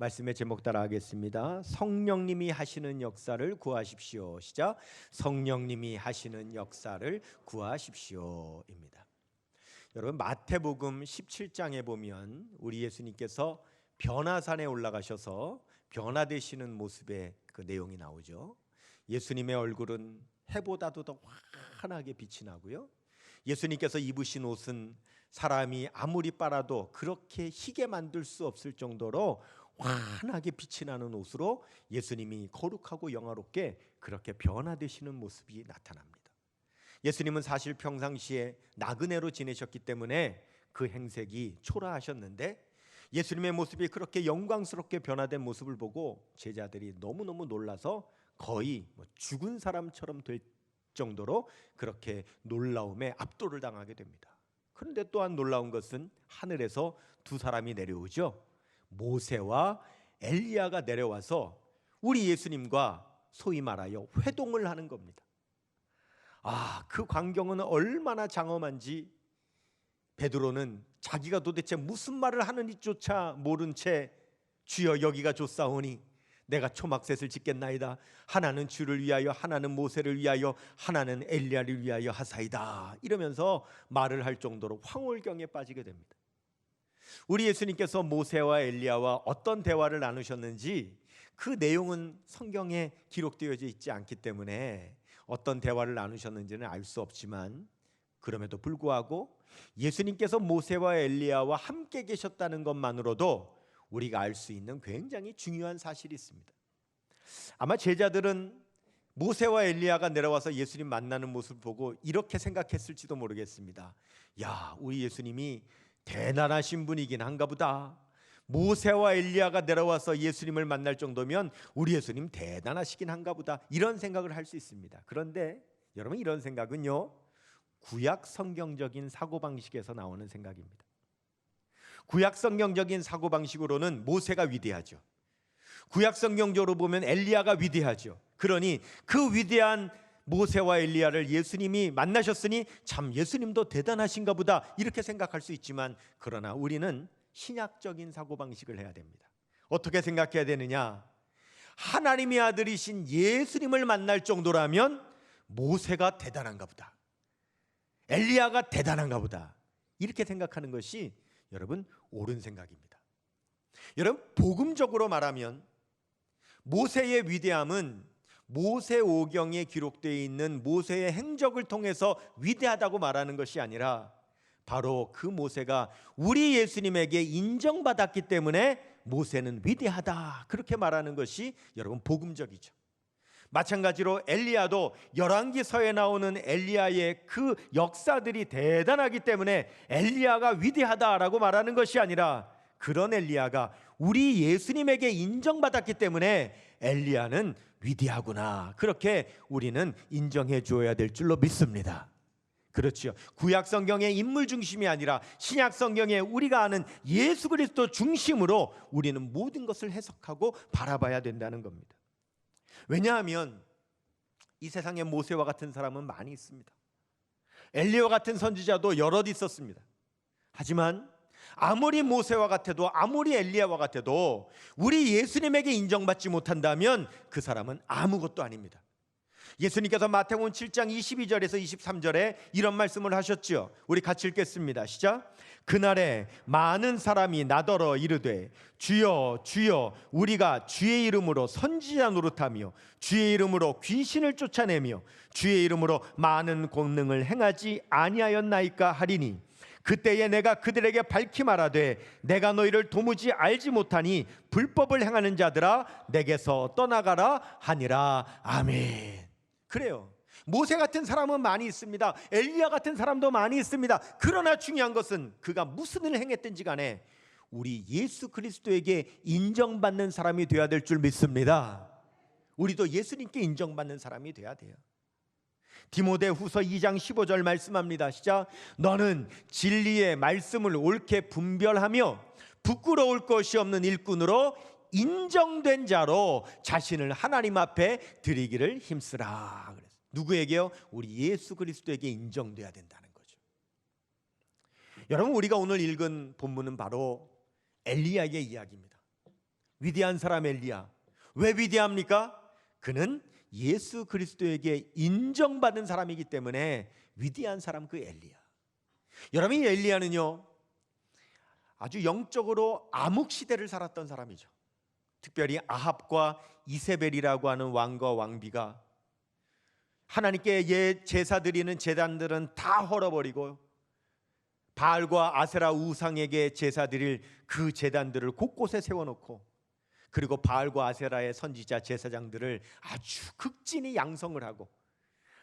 말씀의 제목 따라 하겠습니다. 성령님이 하시는 역사를 구하십시오. 시작. 성령님이 하시는 역사를 구하십시오입니다. 여러분, 마태복음 17장에 보면 우리 예수님께서 변화산에 올라가셔서 변화되시는 모습의 그 내용이 나오죠. 예수님의 얼굴은 해보다도 더 환하게 빛이 나고요, 예수님께서 입으신 옷은 사람이 아무리 빨아도 그렇게 희게 만들 수 없을 정도로 환하게 빛이 나는 옷으로 예수님이 거룩하고 영화롭게 그렇게 변화되시는 모습이 나타납니다. 예수님은 사실 평상시에 나그네로 지내셨기 때문에 그 행색이 초라하셨는데, 예수님의 모습이 그렇게 영광스럽게 변화된 모습을 보고 제자들이 너무너무 놀라서 거의 죽은 사람처럼 될 정도로 그렇게 놀라움에 압도를 당하게 됩니다. 그런데 또한 놀라운 것은 하늘에서 두 사람이 내려오죠. 모세와 엘리야가 내려와서 우리 예수님과 소위 말하여 회동을 하는 겁니다. 그 광경은 얼마나 장엄한지 베드로는 자기가 도대체 무슨 말을 하는지조차 모른 채 주여 여기가 좋사오니 내가 초막셋을 짓겠나이다. 하나는 주를 위하여, 하나는 모세를 위하여, 하나는 엘리야를 위하여 하사이다. 이러면서 말을 할 정도로 황홀경에 빠지게 됩니다. 우리 예수님께서 모세와 엘리야와 어떤 대화를 나누셨는지 그 내용은 성경에 기록되어 있지 않기 때문에 어떤 대화를 나누셨는지는 알 수 없지만, 그럼에도 불구하고 예수님께서 모세와 엘리야와 함께 계셨다는 것만으로도 우리가 알 수 있는 굉장히 중요한 사실이 있습니다. 아마 제자들은 모세와 엘리야가 내려와서 예수님 만나는 모습을 보고 이렇게 생각했을지도 모르겠습니다. 야, 우리 예수님이 대단하신 분이긴 한가 보다. 모세와 엘리야가 내려와서 예수님을 만날 정도면 우리 예수님 대단하시긴 한가 보다. 이런 생각을 할 수 있습니다. 그런데 여러분, 이런 생각은요, 구약 성경적인 사고방식에서 나오는 생각입니다. 구약 성경적인 사고방식으로는 모세가 위대하죠. 구약 성경적으로 보면 엘리야가 위대하죠. 그러니 그 위대한 모세와 엘리야를 예수님이 만나셨으니 참 예수님도 대단하신가 보다, 이렇게 생각할 수 있지만, 그러나 우리는 신약적인 사고방식을 해야 됩니다. 어떻게 생각해야 되느냐? 하나님의 아들이신 예수님을 만날 정도라면 모세가 대단한가 보다, 엘리야가 대단한가 보다, 이렇게 생각하는 것이 여러분 옳은 생각입니다. 여러분, 복음적으로 말하면 모세의 위대함은 모세오경에 기록되어 있는 모세의 행적을 통해서 위대하다고 말하는 것이 아니라 바로 그 모세가 우리 예수님에게 인정받았기 때문에 모세는 위대하다, 그렇게 말하는 것이 여러분 복음적이죠. 마찬가지로 엘리야도 열왕기서에 나오는 엘리야의 그 역사들이 대단하기 때문에 엘리야가 위대하다라고 말하는 것이 아니라, 그런 엘리야가 우리 예수님에게 인정받았기 때문에 엘리야는 위대하구나, 그렇게 우리는 인정해 주어야 될 줄로 믿습니다. 그렇죠. 구약 성경의 인물 중심이 아니라 신약 성경에 우리가 아는 예수 그리스도 중심으로 우리는 모든 것을 해석하고 바라봐야 된다는 겁니다. 왜냐하면 이 세상에 모세와 같은 사람은 많이 있습니다. 엘리야와 같은 선지자도 여럿 있었습니다. 하지만 아무리 모세와 같아도, 아무리 엘리야와 같아도 우리 예수님에게 인정받지 못한다면 그 사람은 아무것도 아닙니다. 예수님께서 마태복음 7장 22절에서 23절에 이런 말씀을 하셨죠. 우리 같이 읽겠습니다. 시작. 그날에 많은 사람이 나더러 이르되 주여 주여 우리가 주의 이름으로 선지자 노릇하며 주의 이름으로 귀신을 쫓아내며 주의 이름으로 많은 권능을 행하지 아니하였나이까 하리니, 그때에 내가 그들에게 밝히 말하되 내가 너희를 도무지 알지 못하니 불법을 행하는 자들아 내게서 떠나가라 하니라. 아멘. 그래요. 모세 같은 사람은 많이 있습니다. 엘리야 같은 사람도 많이 있습니다. 그러나 중요한 것은 그가 무슨 일을 행했든지 간에 우리 예수 그리스도에게 인정받는 사람이 되어야 될 줄 믿습니다. 우리도 예수님께 인정받는 사람이 되어야 돼요. 디모데후서 2장 15절 말씀합니다. 시작. 너는 진리의 말씀을 옳게 분별하며 부끄러울 것이 없는 일꾼으로 인정된 자로 자신을 하나님 앞에 드리기를 힘쓰라. 그래서 누구에게요? 우리 예수 그리스도에게 인정돼야 된다는 거죠. 여러분, 우리가 오늘 읽은 본문은 바로 엘리야의 이야기입니다. 위대한 사람 엘리야. 왜 위대합니까? 그는 예수 그리스도에게 인정받은 사람이기 때문에 위대한 사람, 그 엘리야. 여러분, 이 엘리야는요 아주 영적으로 암흑 시대를 살았던 사람이죠. 특별히 아합과 이세벨이라고 하는 왕과 왕비가 하나님께 제사 드리는 제단들은 다 헐어버리고 바알과 아세라 우상에게 제사 드릴 그 제단들을 곳곳에 세워놓고, 그리고 바알과 아세라의 선지자 제사장들을 아주 극진히 양성을 하고,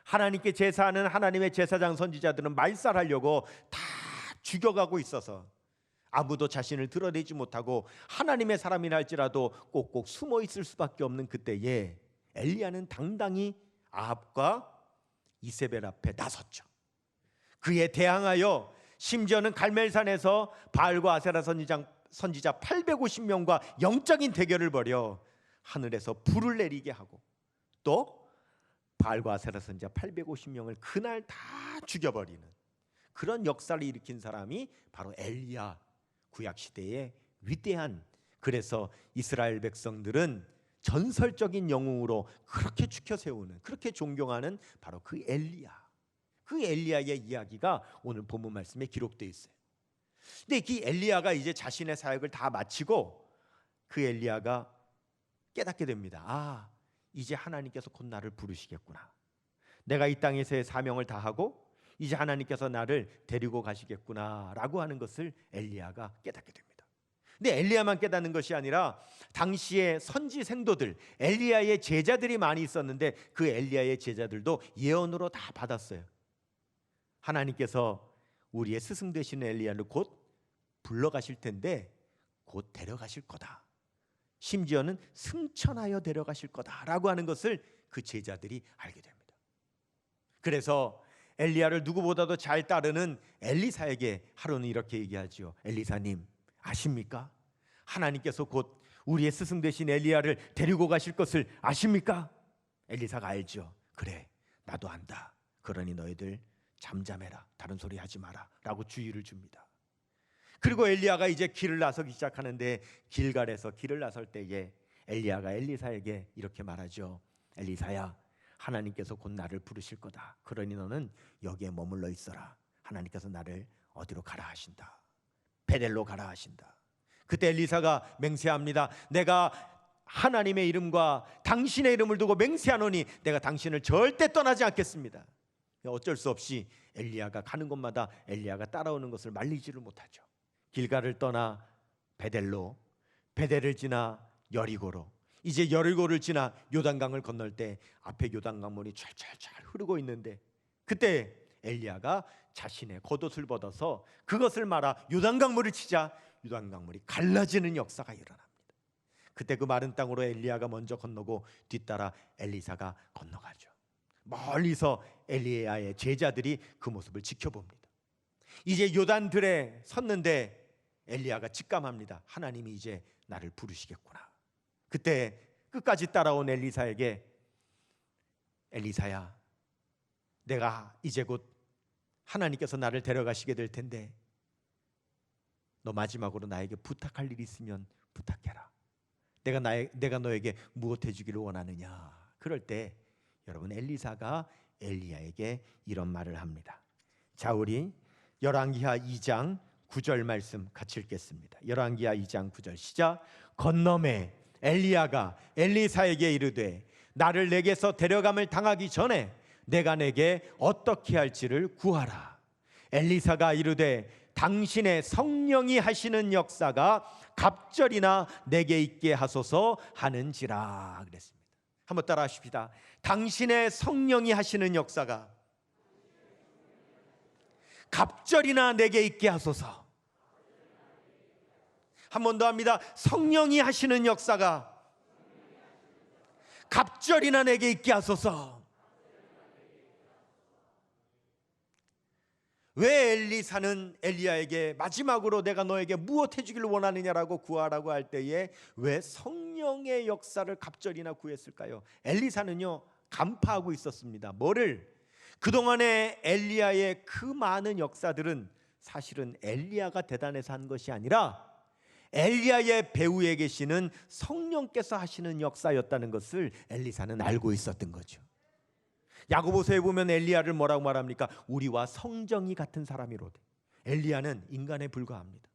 하나님께 제사하는 하나님의 제사장 선지자들은 말살하려고 다 죽여가고 있어서 아무도 자신을 드러내지 못하고 하나님의 사람이라 할지라도 꼭꼭 숨어 있을 수밖에 없는 그때에 엘리야는 당당히 아합과 이세벨 앞에 나섰죠. 그에 대항하여 심지어는 갈멜산에서 바알과 아세라 선지자 850명과 영적인 대결을 벌여 하늘에서 불을 내리게 하고, 또 바알과 아세라 선지자 850명을 그날 다 죽여버리는 그런 역사를 일으킨 사람이 바로 엘리야, 구약시대의 위대한, 그래서 이스라엘 백성들은 전설적인 영웅으로 그렇게 추켜 세우는, 그렇게 존경하는 바로 그 엘리야. 그 엘리야의 이야기가 오늘 본문 말씀에 기록되어 있어요. 근데 이 엘리야가 이제 자신의 사역을 다 마치고 그 엘리야가 깨닫게 됩니다. 아, 이제 하나님께서 곧 나를 부르시겠구나. 내가 이 땅에서의 사명을 다하고 이제 하나님께서 나를 데리고 가시겠구나 라고 하는 것을 엘리야가 깨닫게 됩니다. 근데 엘리야만 깨닫는 것이 아니라 당시에 선지 생도들, 엘리야의 제자들이 많이 있었는데 그 엘리야의 제자들도 예언으로 다 받았어요. 하나님께서 우리의 스승 되시는 엘리야를 곧 불러가실 텐데 곧 데려가실 거다. 심지어는 승천하여 데려가실 거다라고 하는 것을 그 제자들이 알게 됩니다. 그래서 엘리야를 누구보다도 잘 따르는 엘리사에게 하루는 이렇게 얘기하죠. 엘리사님, 아십니까? 하나님께서 곧 우리의 스승 되신 엘리야를 데리고 가실 것을 아십니까? 엘리사가 알죠. 그래, 나도 안다. 그러니 너희들 잠잠해라, 다른 소리 하지 마라 라고 주의를 줍니다. 그리고 엘리야가 이제 길을 나서기 시작하는데, 길갈에서 길을 나설 때에 엘리야가 엘리사에게 이렇게 말하죠. 엘리사야, 하나님께서 곧 나를 부르실 거다. 그러니 너는 여기에 머물러 있어라. 하나님께서 나를 어디로 가라 하신다. 베델로 가라 하신다. 그때 엘리사가 맹세합니다. 내가 하나님의 이름과 당신의 이름을 두고 맹세하노니 내가 당신을 절대 떠나지 않겠습니다. 어쩔 수 없이 엘리야가 가는 곳마다 엘리야가 따라오는 것을 말리지를 못하죠. 길갈을 떠나 베델로, 베델을 지나 여리고로, 이제 여리고를 지나 요단강을 건널 때 앞에 요단강물이 찰찰찰 흐르고 있는데, 그때 엘리야가 자신의 겉옷을 벗어서 그것을 말아 요단강물을 치자 요단강물이 갈라지는 역사가 일어납니다. 그때 그 마른 땅으로 엘리야가 먼저 건너고 뒤따라 엘리사가 건너가죠. 멀리서 엘리야의 제자들이 그 모습을 지켜봅니다. 이제 요단들에 섰는데 엘리야가 직감합니다. 하나님이 이제 나를 부르시겠구나. 그때 끝까지 따라온 엘리사에게, 엘리사야, 내가 이제 곧 하나님께서 나를 데려가시게 될 텐데 너 마지막으로 나에게 부탁할 일이 있으면 부탁해라. 내가 너에게 무엇 해주기를 원하느냐. 그럴 때 여러분, 엘리사가 엘리야에게 이런 말을 합니다. 자, 우리 열왕기하 2장 9절 말씀 같이 읽겠습니다. 열왕기하 2장 9절 시작. 건너매 엘리야가 엘리사에게 이르되 나를 내게서 데려감을 당하기 전에 내가 내게 어떻게 할지를 구하라. 엘리사가 이르되 당신의 성령이 하시는 역사가 갑절이나 내게 있게 하소서 하는지라 그랬습니다. 한번 따라 하십시다. 당신의 성령이 하시는 역사가 갑절이나 내게 있게 하소서. 한 번 더 합니다. 성령이 하시는 역사가 갑절이나 내게 있게 하소서. 왜 엘리사는 엘리야에게 마지막으로 내가 너에게 무엇 해주기를 원하느냐라고 구하라고 할 때에 왜 성령의 역사를 갑절이나 구했을까요? 엘리사는요 간파하고 있었습니다. 뭐를? 그동안의 엘리야의 그 많은 역사들은 사실은 엘리야가 대단해서 한 것이 아니라 엘리야의 배후에 계시는 성령께서 하시는 역사였다는 것을 엘리사는 알고 있었던 거죠. 야고보서에 보면 엘리야를 뭐라고 말합니까? 우리와 성정이 같은 사람이로되. 엘리야는 인간에 불과합니다.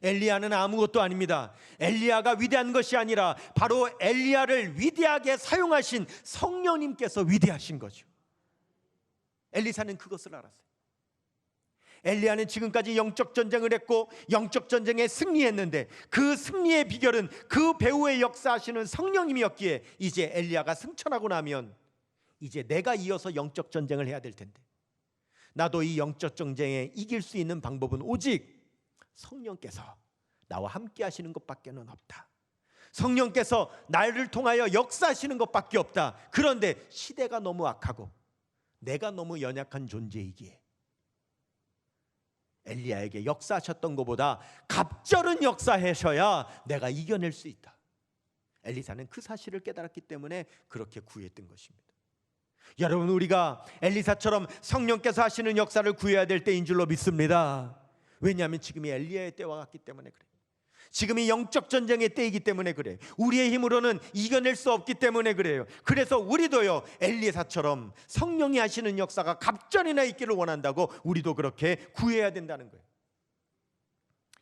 엘리야는 아무것도 아닙니다. 엘리야가 위대한 것이 아니라 바로 엘리야를 위대하게 사용하신 성령님께서 위대하신 거죠. 엘리사는 그것을 알았어요. 엘리야는 지금까지 영적 전쟁을 했고 영적 전쟁에 승리했는데 그 승리의 비결은 그 배후에 역사하시는 성령님이었기에 이제 엘리야가 승천하고 나면 이제 내가 이어서 영적 전쟁을 해야 될 텐데, 나도 이 영적 전쟁에 이길 수 있는 방법은 오직 성령께서 나와 함께 하시는 것밖에는 없다. 성령께서 나를 통하여 역사하시는 것밖에 없다. 그런데 시대가 너무 악하고 내가 너무 연약한 존재이기에 엘리야에게 역사하셨던 것보다 갑절은 역사하셔야 내가 이겨낼 수 있다. 엘리사는 그 사실을 깨달았기 때문에 그렇게 구했던 것입니다. 여러분, 우리가 엘리사처럼 성령께서 하시는 역사를 구해야 될 때인 줄로 믿습니다. 왜냐하면 지금이 엘리야의 때와 같기 때문에 그래요. 지금이 영적 전쟁의 때이기 때문에 그래요. 우리의 힘으로는 이겨낼 수 없기 때문에 그래요. 그래서 우리도요, 엘리사처럼 성령이 하시는 역사가 갑절이나 있기를 원한다고 우리도 그렇게 구해야 된다는 거예요.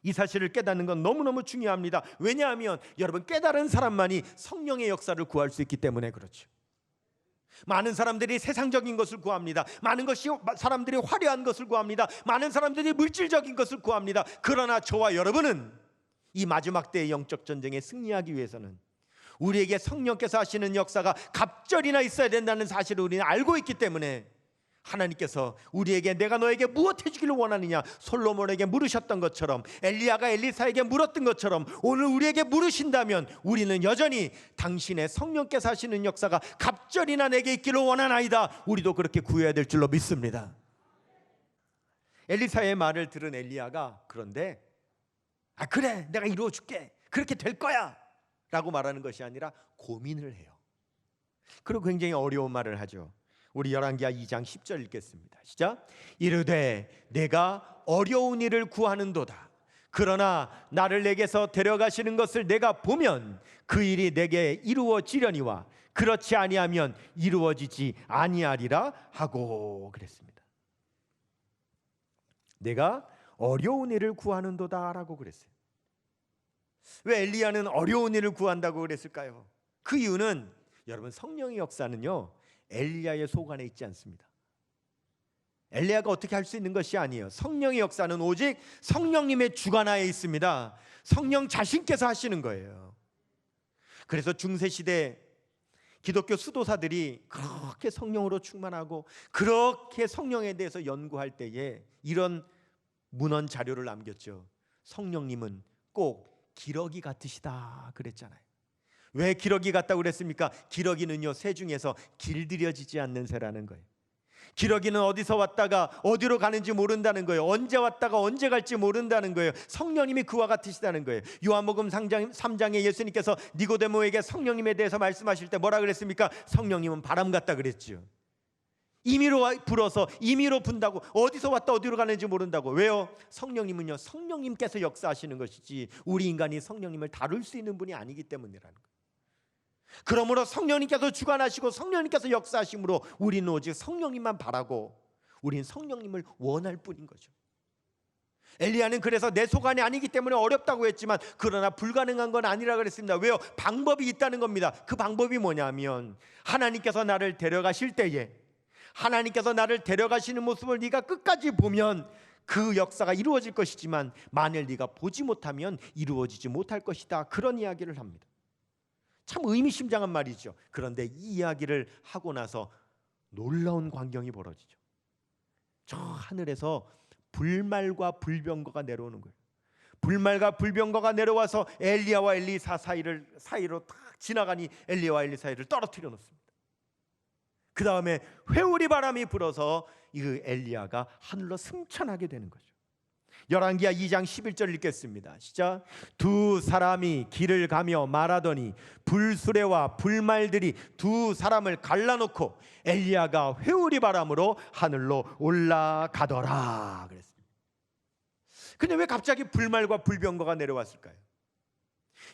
이 사실을 깨닫는 건 너무너무 중요합니다. 왜냐하면 여러분, 깨달은 사람만이 성령의 역사를 구할 수 있기 때문에 그렇죠. 많은 사람들이 세상적인 것을 구합니다. 사람들이 화려한 것을 구합니다. 많은 사람들이 물질적인 것을 구합니다. 그러나 저와 여러분은 이 마지막 때의 영적 전쟁에 승리하기 위해서는 우리에게 성령께서 하시는 역사가 갑절이나 있어야 된다는 사실을 우리는 알고 있기 때문에 하나님께서 우리에게 내가 너에게 무엇 해주기를 원하느냐 솔로몬에게 물으셨던 것처럼, 엘리야가 엘리사에게 물었던 것처럼 오늘 우리에게 물으신다면 우리는 여전히 당신의 성령께서 하시는 역사가 갑절이나 내게 있기를 원하나이다. 우리도 그렇게 구해야 될 줄로 믿습니다. 엘리사의 말을 들은 엘리야가 그런데 그래, 내가 이루어줄게, 그렇게 될 거야 라고 말하는 것이 아니라 고민을 해요. 그리고 굉장히 어려운 말을 하죠. 우리 열왕기하 2장 10절 읽겠습니다. 시작. 이르되 내가 어려운 일을 구하는도다. 그러나 나를 내게서 데려가시는 것을 내가 보면 그 일이 내게 이루어지려니와 그렇지 아니하면 이루어지지 아니하리라 하고 그랬습니다. 내가 어려운 일을 구하는도다 라고 그랬어요. 왜 엘리야는 어려운 일을 구한다고 그랬을까요? 그 이유는 여러분, 성령의 역사는요 엘리야의 속안에 있지 않습니다. 엘리야가 어떻게 할 수 있는 것이 아니에요. 성령의 역사는 오직 성령님의 주관하에 있습니다. 성령 자신께서 하시는 거예요. 그래서 중세시대 기독교 수도사들이 그렇게 성령으로 충만하고 그렇게 성령에 대해서 연구할 때에 이런 문헌 자료를 남겼죠. 성령님은 꼭 기러기 같으시다 그랬잖아요. 왜 기러기 같다고 그랬습니까? 기러기는요, 새 중에서 길들여지지 않는 새라는 거예요. 기러기는 어디서 왔다가 어디로 가는지 모른다는 거예요. 언제 왔다가 언제 갈지 모른다는 거예요. 성령님이 그와 같으시다는 거예요. 요한복음 3장에 예수님께서 니고데모에게 성령님에 대해서 말씀하실 때 뭐라 그랬습니까? 성령님은 바람 같다 그랬죠. 임의로 불어서 임의로 분다고, 어디서 왔다 어디로 가는지 모른다고. 왜요? 성령님은요, 성령님께서 역사하시는 것이지 우리 인간이 성령님을 다룰 수 있는 분이 아니기 때문이라는 거예요. 그러므로 성령님께서 주관하시고 성령님께서 역사하심으로 우리는 오직 성령님만 바라고 우리는 성령님을 원할 뿐인 거죠. 엘리야는 그래서 내 속안이 아니기 때문에 어렵다고 했지만 그러나 불가능한 건 아니라 그랬습니다. 왜요? 방법이 있다는 겁니다. 그 방법이 뭐냐면 하나님께서 나를 데려가실 때에, 하나님께서 나를 데려가시는 모습을 네가 끝까지 보면 그 역사가 이루어질 것이지만 만일 네가 보지 못하면 이루어지지 못할 것이다. 그런 이야기를 합니다. 참 의미심장한 말이죠. 그런데 이 이야기를 하고 나서 놀라운 광경이 벌어지죠. 저 하늘에서 불말과 불병거가 내려오는 거예요. 불말과 불병거가 내려와서 엘리야와 엘리사 사이로 딱 지나가니 엘리야와 엘리 사이를 떨어뜨려 놓습니다. 그 다음에 회오리 바람이 불어서 이 엘리야가 하늘로 승천하게 되는 거죠. 열왕기하 2장 11절 읽겠습니다. 시작. 두 사람이 길을 가며 말하더니 불수레와 불말들이 두 사람을 갈라놓고 엘리야가 회오리 바람으로 하늘로 올라가더라 그랬습니다. 근데 왜 갑자기 불말과 불병거가 내려왔을까요?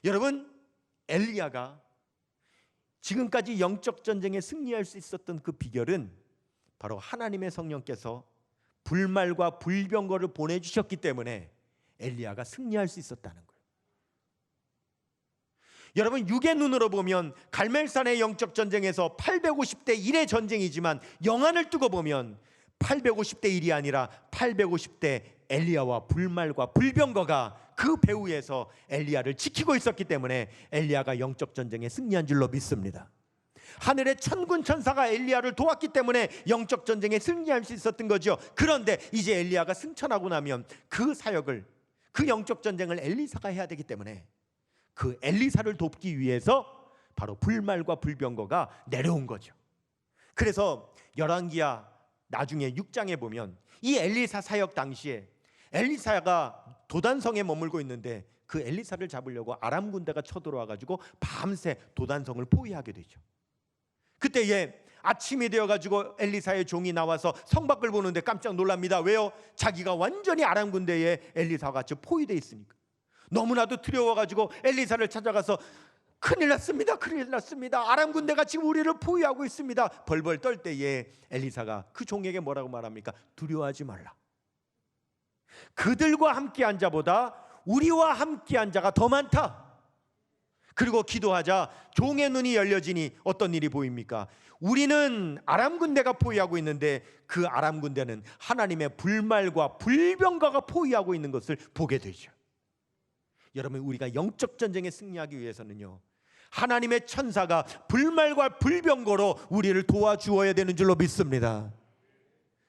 여러분, 엘리야가 지금까지 영적 전쟁에 승리할 수 있었던 그 비결은 바로 하나님의 성령께서 불말과 불병거를 보내주셨기 때문에 엘리야가 승리할 수 있었다는 거예요. 여러분, 육의 눈으로 보면 갈멜산의 영적 전쟁에서 850대 1의 전쟁이지만 영안을 뜨고 보면 850대 1이 아니라 850대 엘리야와 불말과 불병거가 그 배후에서 엘리야를 지키고 있었기 때문에 엘리야가 영적 전쟁에 승리한 줄로 믿습니다. 하늘의 천군 천사가 엘리야를 도왔기 때문에 영적 전쟁에 승리할 수 있었던 거죠. 그런데 이제 엘리야가 승천하고 나면 그 사역을, 그 영적 전쟁을 엘리사가 해야 되기 때문에 그 엘리사를 돕기 위해서 바로 불말과 불병거가 내려온 거죠. 그래서 열왕기야 나중에 6장에 보면 이 엘리사 사역 당시에 엘리사가 도단성에 머물고 있는데 그 엘리사를 잡으려고 아람 군대가 쳐들어와 가지고 밤새 도단성을 포위하게 되죠. 그때에 아침이 되어 가지고 엘리사의 종이 나와서 성 밖을 보는데 깜짝 놀랍니다. 왜요? 자기가 완전히 아람 군대에 엘리사와 같이 포위되어 있으니까. 너무나도 두려워 가지고 엘리사를 찾아가서 큰일 났습니다. 큰일 났습니다. 아람 군대가 지금 우리를 포위하고 있습니다. 벌벌 떨 때에 엘리사가 그 종에게 뭐라고 말합니까? 두려워하지 말라. 그들과 함께한 자보다 우리와 함께한 자가 더 많다. 그리고 기도하자 종의 눈이 열려지니 어떤 일이 보입니까? 우리는 아람 군대가 포위하고 있는데 그 아람 군대는 하나님의 불말과 불병거가 포위하고 있는 것을 보게 되죠. 여러분, 우리가 영적 전쟁에 승리하기 위해서는요, 하나님의 천사가 불말과 불병거로 우리를 도와주어야 되는 줄로 믿습니다.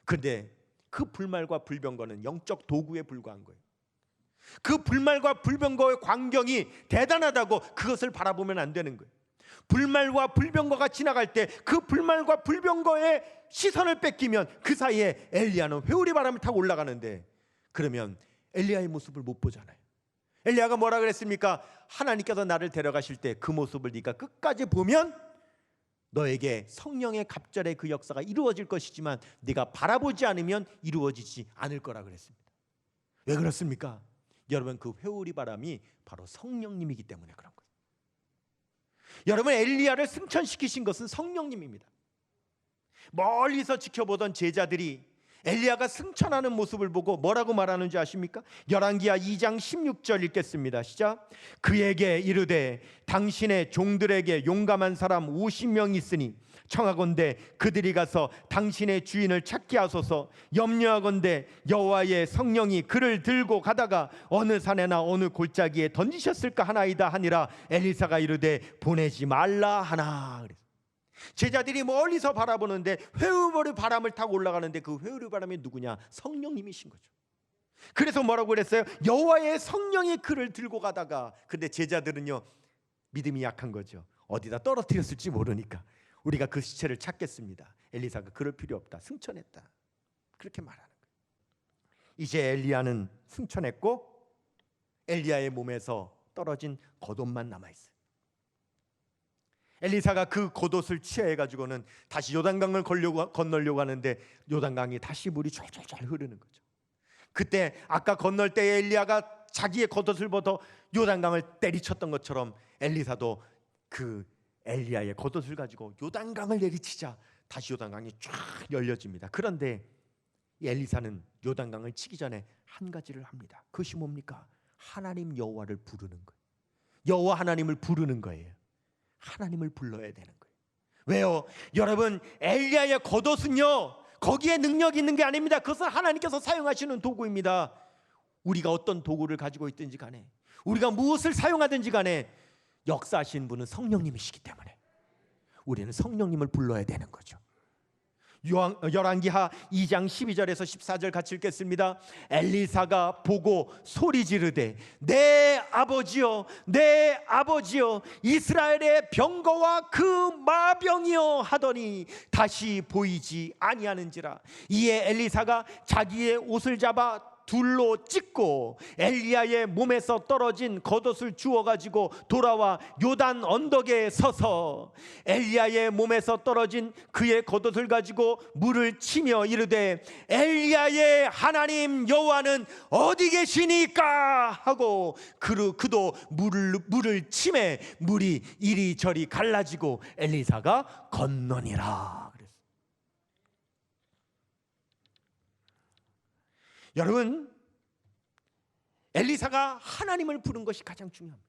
그런데 그 불말과 불병거는 영적 도구에 불과한 거예요. 그 불말과 불병거의 광경이 대단하다고 그것을 바라보면 안 되는 거예요. 불말과 불병거가 지나갈 때 그 불말과 불병거의 시선을 뺏기면 그 사이에 엘리야는 회오리 바람을 타고 올라가는데, 그러면 엘리야의 모습을 못 보잖아요. 엘리야가 뭐라 그랬습니까? 하나님께서 나를 데려가실 때 그 모습을 네가 끝까지 보면 너에게 성령의 갑절의 그 역사가 이루어질 것이지만 네가 바라보지 않으면 이루어지지 않을 거라 그랬습니다. 왜 그렇습니까? 여러분, 그 회오리 바람이 바로 성령님이기 때문에 그런 거예요. 여러분, 엘리야를 승천시키신 것은 성령님입니다. 멀리서 지켜보던 제자들이 엘리야가 승천하는 모습을 보고 뭐라고 말하는지 아십니까? 열왕기야 2장 16절 읽겠습니다. 시작. 그에게 이르되 당신의 종들에게 용감한 사람 50명 있으니 청하건대 그들이 가서 당신의 주인을 찾게 하소서. 염려하건대 여호와의 성령이 그를 들고 가다가 어느 산에나 어느 골짜기에 던지셨을까 하나이다 하니라. 엘리사가 이르되 보내지 말라 하나. 제자들이 멀리서 바라보는데 회오리 바람을 타고 올라가는데 그 회오리 바람이 누구냐? 성령님이신 거죠. 그래서 뭐라고 그랬어요? 여호와의 성령이 그를 들고 가다가. 근데 제자들은요, 믿음이 약한 거죠. 어디다 떨어뜨렸을지 모르니까 우리가 그 시체를 찾겠습니다. 엘리사가 그럴 필요 없다, 승천했다, 그렇게 말하는 거예요. 이제 엘리야는 승천했고 엘리야의 몸에서 떨어진 겉옷만 남아있어요. 엘리사가 그 겉옷을 취해가지고는 다시 요단강을 건너려고 하는데 요단강이 다시 물이 쫄쫄쫄 흐르는 거죠. 그때 아까 건널 때 엘리야가 자기의 겉옷을 벗어 요단강을 때리쳤던 것처럼 엘리사도 그 엘리야의 겉옷을 가지고 요단강을 내리치자 다시 요단강이 쫙 열려집니다. 그런데 엘리사는 요단강을 치기 전에 한 가지를 합니다. 그것이 뭡니까? 하나님 여호와를 부르는 거예요. 여호와 하나님을 부르는 거예요. 하나님을 불러야 되는 거예요. 왜요? 여러분, 엘리야의 겉옷은요, 거기에 능력이 있는 게 아닙니다. 그것은 하나님께서 사용하시는 도구입니다. 우리가 어떤 도구를 가지고 있든지 간에, 우리가 무엇을 사용하든지 간에 역사하신 분은 성령님이시기 때문에 우리는 성령님을 불러야 되는 거죠. 열왕기하 2장 12절에서 14절 같이 읽겠습니다. 엘리사가 보고 소리 지르되 내 아버지여, 내 아버지여, 이스라엘의 병거와 그 마병이여 하더니 다시 보이지 아니하는지라. 이에 엘리사가 자기의 옷을 잡아 둘로 찢고 엘리야의 몸에서 떨어진 겉옷을 주워가지고 돌아와 요단 언덕에 서서 엘리야의 몸에서 떨어진 그의 겉옷을 가지고 물을 치며 이르되 엘리야의 하나님 여호와는 어디 계시니까 하고 그도 물을 치매 물이 이리저리 갈라지고 엘리사가 건너니라. 여러분, 엘리사가 하나님을 부른 것이 가장 중요합니다.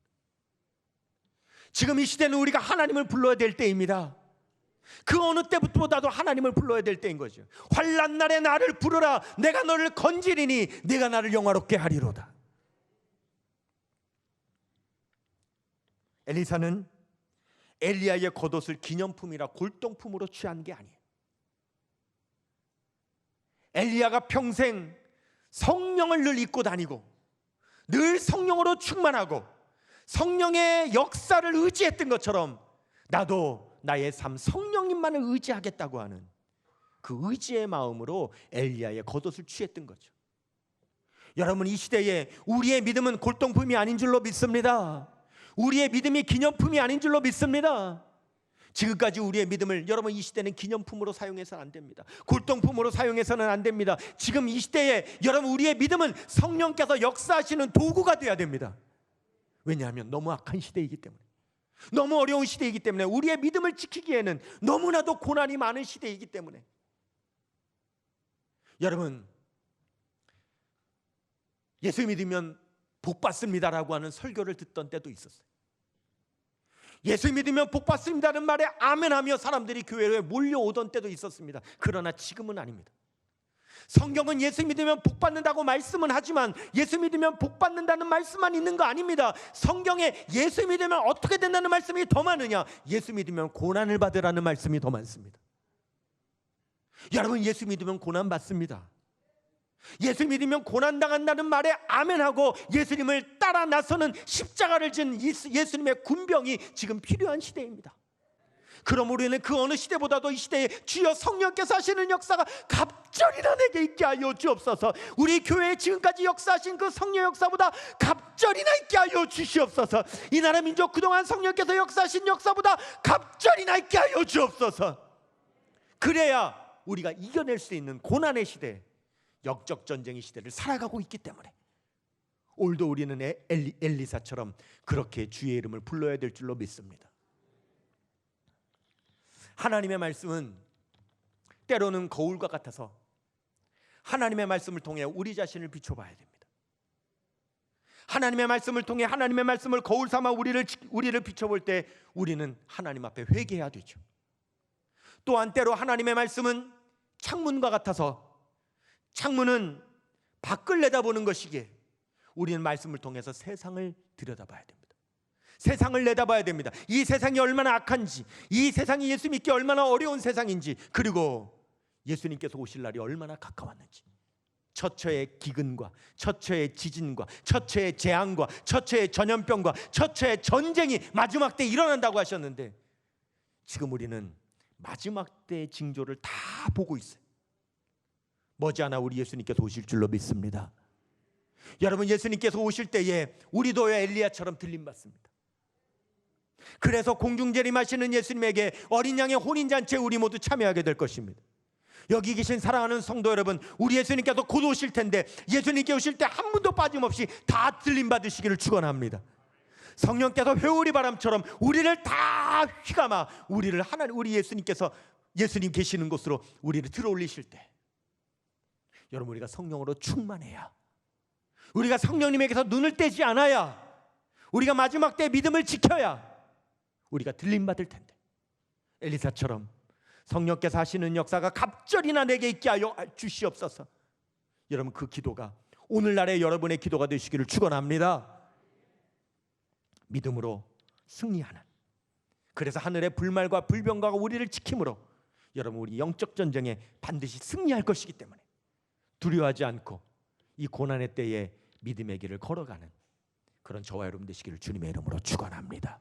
지금 이 시대는 우리가 하나님을 불러야 될 때입니다. 그 어느 때보다도 하나님을 불러야 될 때인 거죠. 환난 날에 나를 부르라. 내가 너를 건지리니 내가 나를 영화롭게 하리로다. 엘리사는 엘리야의 겉옷을 기념품이라 골동품으로 취한 게 아니에요. 엘리야가 평생 성령을 늘 입고 다니고 늘 성령으로 충만하고 성령의 역사를 의지했던 것처럼 나도 나의 삶 성령님만을 의지하겠다고 하는 그 의지의 마음으로 엘리야의 겉옷을 취했던 거죠. 여러분, 이 시대에 우리의 믿음은 골동품이 아닌 줄로 믿습니다. 우리의 믿음이 기념품이 아닌 줄로 믿습니다. 지금까지 우리의 믿음을 여러분 이 시대는 기념품으로 사용해서는 안 됩니다. 골동품으로 사용해서는 안 됩니다. 지금 이 시대에 여러분 우리의 믿음은 성령께서 역사하시는 도구가 되어야 됩니다. 왜냐하면 너무 악한 시대이기 때문에, 너무 어려운 시대이기 때문에, 우리의 믿음을 지키기에는 너무나도 고난이 많은 시대이기 때문에. 여러분, 예수 믿으면 복 받습니다라고 하는 설교를 듣던 때도 있었어요. 예수 믿으면 복 받습니다는 말에 아멘하며 사람들이 교회에 몰려오던 때도 있었습니다. 그러나 지금은 아닙니다. 성경은 예수 믿으면 복 받는다고 말씀은 하지만 예수 믿으면 복 받는다는 말씀만 있는 거 아닙니다. 성경에 예수 믿으면 어떻게 된다는 말씀이 더 많으냐? 예수 믿으면 고난을 받으라는 말씀이 더 많습니다. 여러분, 예수 믿으면 고난 받습니다. 예수 믿으면 고난당한다는 말에 아멘하고 예수님을 따라 나서는 십자가를 진 예수님의 군병이 지금 필요한 시대입니다. 그럼 우리는 그 어느 시대보다도 이 시대에 주여 성령께서 하시는 역사가 갑절이나 내게 있게 하여 주옵소서. 우리 교회에 지금까지 역사하신 그 성령 역사보다 갑절이나 있게 하여 주시옵소서. 이 나라 민족 그동안 성령께서 역사하신 역사보다 갑절이나 있게 하여 주옵소서. 그래야 우리가 이겨낼 수 있는 고난의 시대, 영적 전쟁의 시대를 살아가고 있기 때문에 오늘도 우리는 엘리사처럼 그렇게 주의 이름을 불러야 될 줄로 믿습니다. 하나님의 말씀은 때로는 거울과 같아서 하나님의 말씀을 통해 우리 자신을 비춰봐야 됩니다. 하나님의 말씀을 통해 하나님의 말씀을 거울 삼아 우리를 비춰볼 때 우리는 하나님 앞에 회개해야 되죠. 또한 때로 하나님의 말씀은 창문과 같아서 창문은 밖을 내다보는 것이기에 우리는 말씀을 통해서 세상을 들여다봐야 됩니다. 세상을 내다봐야 됩니다. 이 세상이 얼마나 악한지, 이 세상이 예수 믿기 얼마나 어려운 세상인지, 그리고 예수님께서 오실 날이 얼마나 가까웠는지, 처처의 기근과 처처의 지진과 처처의 재앙과 처처의 전염병과 처처의 전쟁이 마지막 때 일어난다고 하셨는데 지금 우리는 마지막 때의 징조를 다 보고 있어요. 머지않아 우리 예수님께서 오실 줄로 믿습니다. 여러분, 예수님께서 오실 때에 우리도 엘리야처럼 들림받습니다. 그래서 공중재림하시는 예수님에게 어린 양의 혼인잔치에 우리 모두 참여하게 될 것입니다. 여기 계신 사랑하는 성도 여러분, 우리 예수님께서 곧 오실 텐데 예수님께 오실 때 한 분도 빠짐없이 다 들림받으시기를 축원합니다. 성령께서 회오리 바람처럼 우리를 다 휘감아 우리 예수님께서 예수님 계시는 곳으로 우리를 들어올리실 때 여러분, 우리가 성령으로 충만해야, 우리가 성령님에게서 눈을 떼지 않아야, 우리가 마지막 때 믿음을 지켜야 우리가 들림받을 텐데 엘리사처럼 성령께서 하시는 역사가 갑절이나 내게 있게 하여 주시옵소서. 여러분, 그 기도가 오늘날의 여러분의 기도가 되시기를 축원합니다. 믿음으로 승리하는, 그래서 하늘의 불말과 불병과가 우리를 지킴으로 여러분 우리 영적 전쟁에 반드시 승리할 것이기 때문에 두려워하지 않고 이 고난의 때에 믿음의 길을 걸어가는 그런 저와 여러분 되시기를 주님의 이름으로 축원합니다.